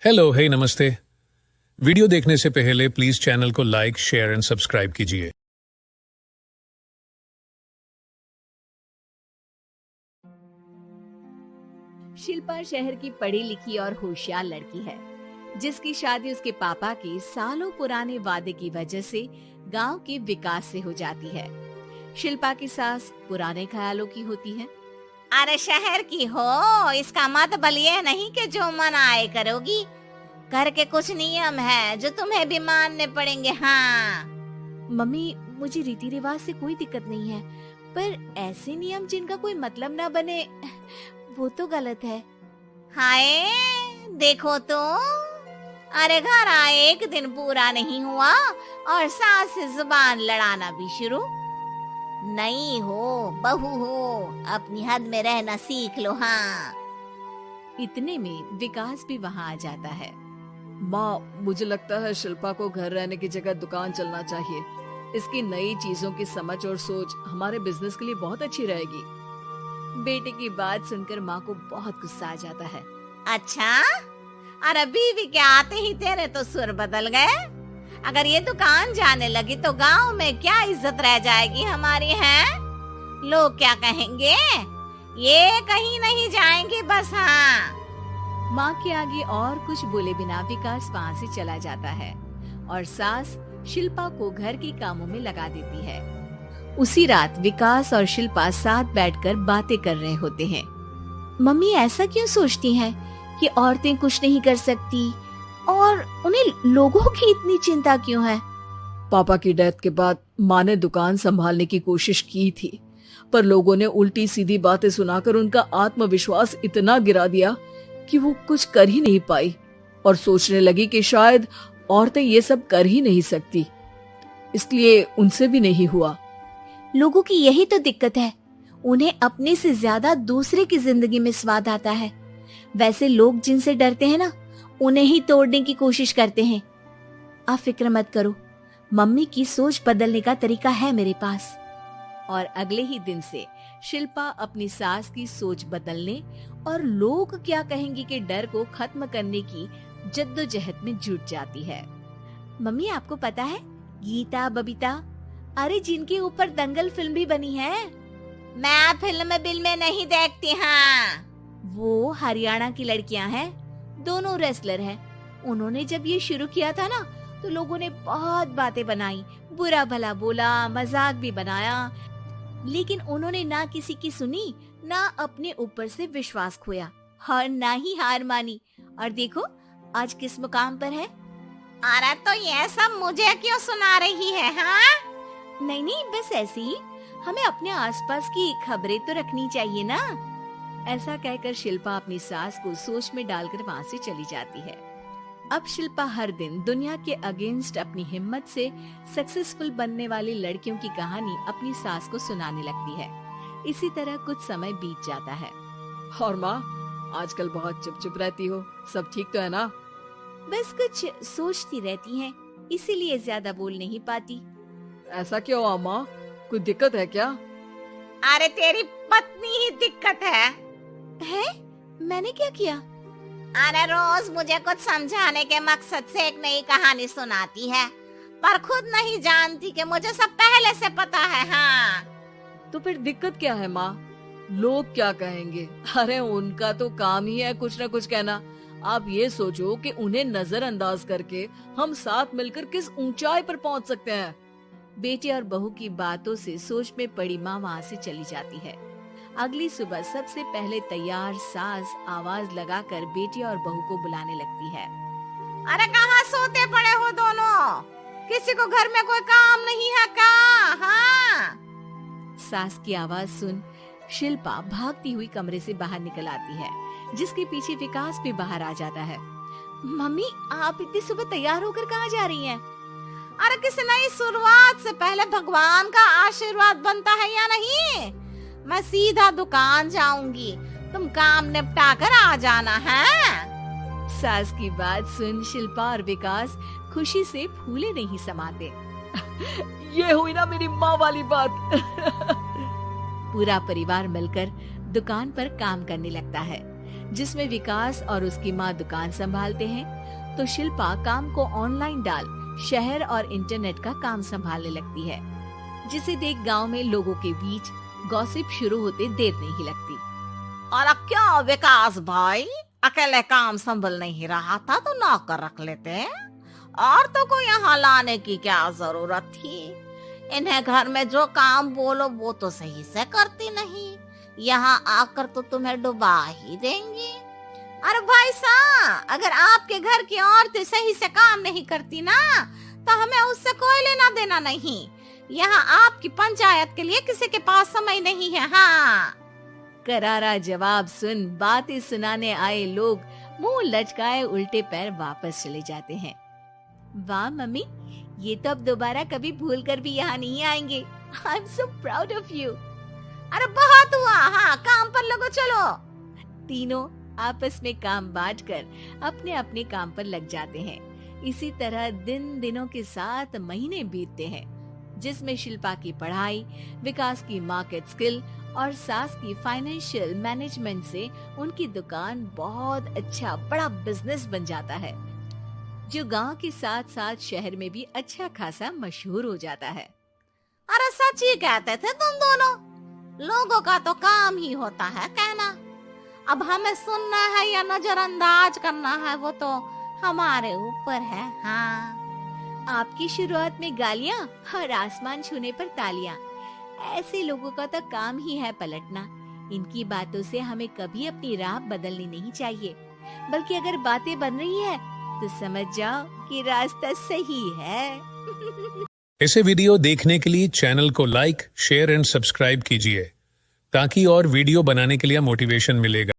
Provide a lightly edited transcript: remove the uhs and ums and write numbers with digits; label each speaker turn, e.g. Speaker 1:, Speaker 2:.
Speaker 1: Hello, हे नमस्ते। Video देखने से पहले प्लीज चैनल को लाइक, शेयर एंड सब्सक्राइब कीजिए।
Speaker 2: शिल्पा शहर की पढ़ी लिखी और होशियार लड़की है, जिसकी शादी उसके पापा के सालों पुराने वादे की वजह से गांव के विकास से हो जाती है। शिल्पा की सास पुराने ख्यालों की होती है।
Speaker 3: अरे शहर की हो, इसका मतलब ये नहीं कि जो मन आए करोगी। घर के कुछ नियम है जो तुम्हें भी मानने पड़ेंगे। हाँ
Speaker 2: मम्मी, मुझे रीति रिवाज से कोई दिक्कत नहीं है, पर ऐसे नियम जिनका कोई मतलब ना बने वो तो गलत है।
Speaker 3: हाय देखो तो, अरे घर आए एक दिन पूरा नहीं हुआ और सास से जुबान लड़ाना भी शुरू। नहीं हो, बहू हो, अपनी हद में रहना सीख लो। हाँ
Speaker 2: इतने में विकास भी वहाँ आ जाता है।
Speaker 4: माँ, मुझे लगता है शिल्पा को घर रहने की जगह दुकान चलना चाहिए। इसकी नई चीजों की समझ और सोच हमारे बिजनेस के लिए बहुत अच्छी रहेगी।
Speaker 2: बेटे की बात सुनकर माँ को बहुत गुस्सा आ जाता है।
Speaker 3: अच्छा, अरे बीवी के आते ही तेरे तो सुर बदल गए। अगर ये दुकान जाने लगी तो गांव में क्या इज्जत रह जाएगी हमारी। है लोग क्या कहेंगे? ये कहीं नहीं जाएंगे बस। हाँ
Speaker 2: माँ के आगे और कुछ बोले बिना विकास वहाँ से चला जाता है और सास शिल्पा को घर के कामों में लगा देती है। उसी रात विकास और शिल्पा साथ बैठकर बातें कर रहे होते हैं। मम्मी ऐसा क्यों सोचती हैं कि औरतें कुछ नहीं कर सकती और उन्हें लोगों की इतनी चिंता क्यों है?
Speaker 4: पापा की डेथ के बाद माँ ने दुकान संभालने की कोशिश की थी, पर लोगों ने उल्टी सीधी बातें सुनाकर उनका आत्मविश्वास इतना गिरा दिया कि वो कुछ कर ही नहीं पाई और सोचने लगी कि शायद औरतें ये सब कर ही नहीं सकती, इसलिए उनसे भी नहीं हुआ।
Speaker 2: लोगों की यही तो दिक्कत है, उन्हें अपने से ज्यादा दूसरे की जिंदगी में स्वाद आता है। वैसे लोग जिनसे डरते हैं ना, उन्हें ही तोड़ने की कोशिश करते हैं। आप फिक्र मत करो, मम्मी की सोच बदलने का तरीका है मेरे पास। और अगले ही दिन से शिल्पा अपनी सास की सोच बदलने और लोग क्या कहेंगे के डर को खत्म करने की जद्दोजहद में जुट जाती है। मम्मी, आपको पता है गीता, बबीता, अरे जिनके ऊपर दंगल फिल्म भी बनी है।
Speaker 3: मैं फिल्म बिल में नहीं देखती। हाँ
Speaker 2: वो हरियाणा की लड़कियां हैं, दोनों रेसलर हैं। उन्होंने जब ये शुरू किया था ना, तो लोगों ने बहुत बातें बनाई, बुरा भला बोला, मजाक भी बनाया, लेकिन उन्होंने ना किसी की सुनी, ना अपने ऊपर से विश्वास खोया और ना ही हार मानी। और देखो आज किस मुकाम पर है।
Speaker 3: अरे तो ये सब मुझे क्यों सुना रही है? हाँ
Speaker 2: नहीं नहीं, बस ऐसे ही, हमें अपने आसपास की खबरें तो रखनी चाहिए ना। ऐसा कहकर शिल्पा अपनी सास को सोच में डालकर वहाँ से चली जाती है। अब शिल्पा हर दिन दुनिया के अगेंस्ट अपनी हिम्मत से सक्सेसफुल बनने वाली लड़कियों की कहानी अपनी सास को सुनाने लगती है। इसी तरह कुछ समय बीत जाता है।
Speaker 4: और माँ, आजकल बहुत चुप चुप रहती हो, सब ठीक तो है ना?
Speaker 2: बस कुछ सोचती रहती हैं, इसीलिए ज्यादा बोल नहीं पाती।
Speaker 4: ऐसा क्यों हुआ माँ, कोई दिक्कत है क्या?
Speaker 3: अरे तेरी पत्नी ही दिक्कत है।
Speaker 2: मैंने क्या किया?
Speaker 3: अरे रोज मुझे कुछ समझाने के मकसद से एक नई कहानी सुनाती है, पर खुद नहीं जानती कि मुझे सब पहले से पता है। हाँ
Speaker 4: तो फिर दिक्कत क्या है माँ? लोग क्या कहेंगे? अरे उनका तो काम ही है कुछ न कुछ कहना। आप ये सोचो कि उन्हें नजरअंदाज करके हम साथ मिलकर किस ऊंचाई पर पहुंच सकते हैं।
Speaker 2: बेटे और बहू की बातों से सोच में पड़ी माँ वहाँ से चली जाती है। अगली सुबह सबसे पहले तैयार सास आवाज लगाकर बेटी और बहू को बुलाने लगती है।
Speaker 3: अरे कहाँ सोते पड़े हो दोनों? किसी को घर में कोई काम नहीं है क्या? हाँ
Speaker 2: सास की आवाज सुन शिल्पा भागती हुई कमरे से बाहर निकल आती है, जिसके पीछे विकास भी बाहर आ जाता है। मम्मी, आप इतनी सुबह तैयार होकर कहाँ जा रही हैं?
Speaker 3: अरे किसी नई शुरुआत से पहले भगवान का आशीर्वाद बनता है या नहीं? मैं सीधा दुकान जाऊंगी, तुम काम निपटा कर आ जाना है।
Speaker 2: सास की बात सुन शिल्पा और विकास खुशी से फूले नहीं समाते।
Speaker 4: ये हुई ना मेरी माँ वाली बात।
Speaker 2: पूरा परिवार मिलकर दुकान पर काम करने लगता है, जिसमें विकास और उसकी माँ दुकान संभालते हैं, तो शिल्पा काम को ऑनलाइन डाल शहर और इंटरनेट का काम संभालने लगती है, जिसे देख गांव में लोगों के बीच गॉसिप शुरू होते देर नहीं लगती।
Speaker 3: और क्या विकास भाई, अकेले काम संभल नहीं रहा था तो नौकर रख लेते, और तो को यहाँ लाने की क्या जरूरत थी। इन्हें घर में जो काम बोलो वो तो सही से करती नहीं, यहाँ आकर तो तुम्हें डुबा ही देंगी। अरे भाई साहब, अगर आपके घर की औरतें सही से काम नहीं करती ना, तो हमें उससे कोई लेना देना नहीं। यहाँ आपकी पंचायत के लिए किसी के पास समय नहीं है। हाँ,
Speaker 2: करारा जवाब सुन बातें सुनाने आए लोग मुंह लटकाए उल्टे पैर वापस चले जाते हैं। वाह मम्मी, ये तो अब दोबारा कभी भूल कर भी यहाँ नहीं आएंगे। I am so proud of you.
Speaker 3: अरे बहुत हुआ, हाँ काम पर लगो चलो।
Speaker 2: तीनों आपस में काम बांटकर अपने अपने काम पर लग जाते हैं। इसी तरह दिनों के साथ महीने बीतते हैं, जिसमें शिल्पा की पढ़ाई, विकास की मार्केट स्किल और सास की फाइनेंशियल मैनेजमेंट से उनकी दुकान बहुत अच्छा बड़ा बिजनेस बन जाता है, जो गांव के साथ साथ शहर में भी अच्छा खासा मशहूर हो जाता है।
Speaker 3: अरे सच ही कहते थे तुम दोनों, लोगों का तो काम ही होता है कहना। अब हमें सुनना है या नजरअंदाज करना है वो तो हमारे ऊपर है। हाँ,
Speaker 2: आपकी शुरुआत में गालियाँ और आसमान छूने पर तालियां, ऐसे लोगों का तो काम ही है पलटना। इनकी बातों से हमें कभी अपनी राह बदलनी नहीं चाहिए, बल्कि अगर बातें बन रही है तो समझ जाओ कि रास्ता सही है।
Speaker 1: ऐसे वीडियो देखने के लिए चैनल को लाइक, शेयर एंड सब्सक्राइब कीजिए, ताकि और वीडियो बनाने के लिए मोटिवेशन मिलेगा।